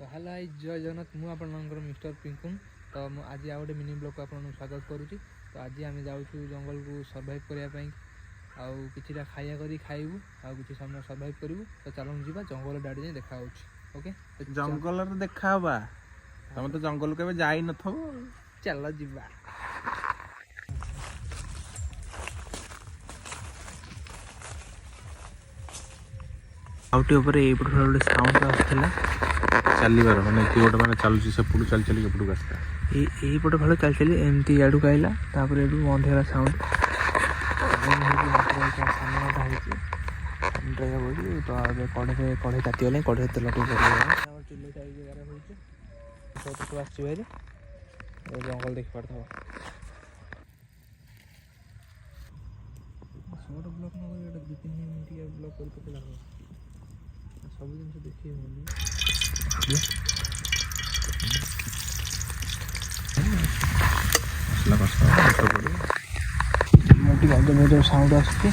Hello hi जय जगन्नाथ मु आपनकर मिस्टर पिंकुन। तो आज आ गए मिनी ब्लॉग को आपन स्वागत करुच्ची। तो आज आम जाऊँ जंगल को सर्वाइव करने किटा खाया करी खाइबू आ कि समय सर्वाइव करूँ। तो चलो जीवा जंगल डाड़ी जाए देखा ओके जंगल देखा तुम तो जंगल के जाई न चलो जीवा। आउटे ऊपर एपट गोटे साउंड आसला चलबार मैंने गोटे मैंने चलुची से चल चल एपटू आसला यहीपटे भल चल चली एमती आड़ू आइला तापर एटू बंद है साउंड सामनाटा होगी। तो कढ़े कढ़े तातीगले कढ़े तेल चुले चार जगार हो जंगल देख पार शॉर्ट ब्लॉक न कर 2-3 मिनट ब्लॉक कर सब जिन देखिए मोटे साउंड आसुची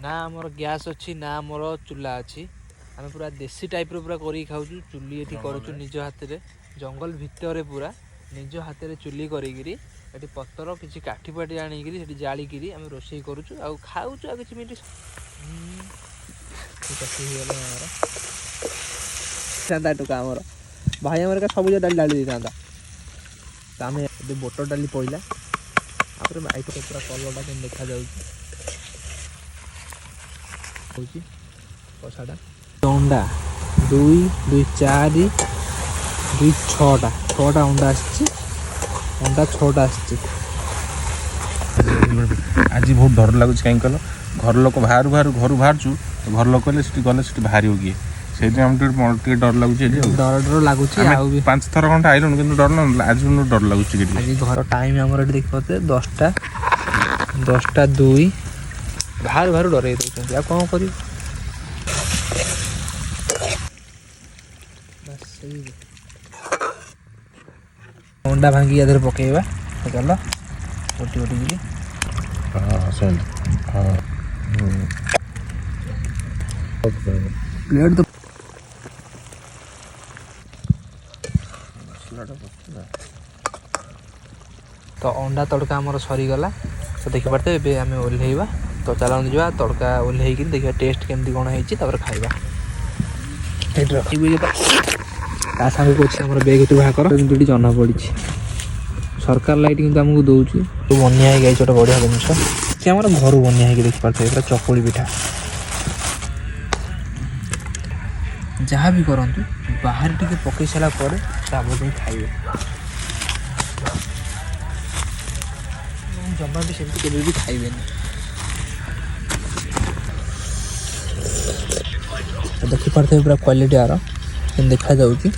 ना आमर गैस अच्छी ना आमर चूल्हा अच्छी आम पूरा देसी टाइप रो पूरा करी खाऊ चुली ये करुचु निज हाथ में जंगल भितर पूरा निज हाथ में चुली करी पतर किसी काठी पाटी आनिकी जालिकी आम रोषे करुचु आ खाऊ आ कि मिनट टुका आमर भाई आम सबुज डाली डाली था तो आम बोटर डाली पड़ा माइक पूरा कलरटा के देखा कषाटा अंडा 2 2 4 2 6टा अंडा अंडा 6टा आज बहुत डर लगुच कहीं कल घर लोक बाहर बाहर घर बाहर घर लोक गले बाहर किए से डर लगुच डर लगुच 5 थर खंडे आइलुन कि डर ना आज डर लगुच घर टाइम आम देख पाते 10टा 2 बाहर बाहर डर कौन कर अंडा भांगी इधर पकेबा चल गोटी गोटी प्लेट तो अंडा तड़का आमर सरीगला तो देखी पारते आम ओह्लैवा। तो चलो जा तड़का ओह्लै देखा टेस्ट केमती कौन है खाइबा ता सामने कौन आम बेग तू बाहर कर जना पड़ी सरकार लाइट कि आमको दौर तो बनिया हो गई गोटे बढ़िया जिन सी आम घर बनिया हो देख पारे पूरा चकुली पिठा जहाँ भी करूँ बाहर टे पकई सारापर खाइबे जमा भी सेमती केवे भी खाइबे देखी पारे पूरा क्वालिटी आर देखा जाऊँगी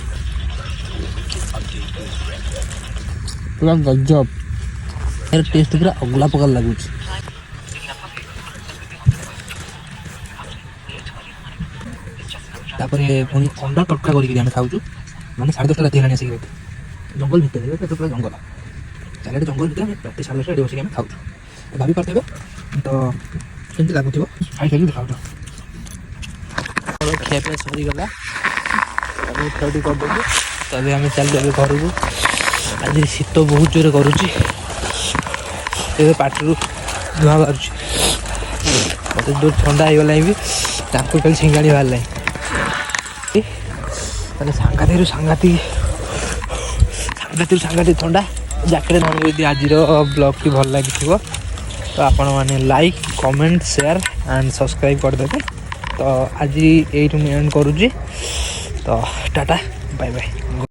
पूरा गजब यार टेस्ट पूरा अगला प्रकार लगुच। पुणी अंडा तड़का करके खाऊ मैंने 10:30 रात है जंगल भितर पूरा जंगल चार जंगल भितर रात 10:30 बस खाऊ भाभी पारे तो कमी लगुथ खाई खाई देखा खियापिया सरीगला करदे तो अभी आम चल घर को आज शीत बहुत जोर करुच्ची पार्टी धुआ बाहर मत जो ठंडा हो गला भी कल छिंगाणी बाहर सांगाती सांगाती ठंडा जैकेट धरती आज ब्लॉग टी भल लगी तो आपण मैंने like comment share and subscribe करदे। तो आज यही एंड करुच्ची तो टाटा बाय बाय।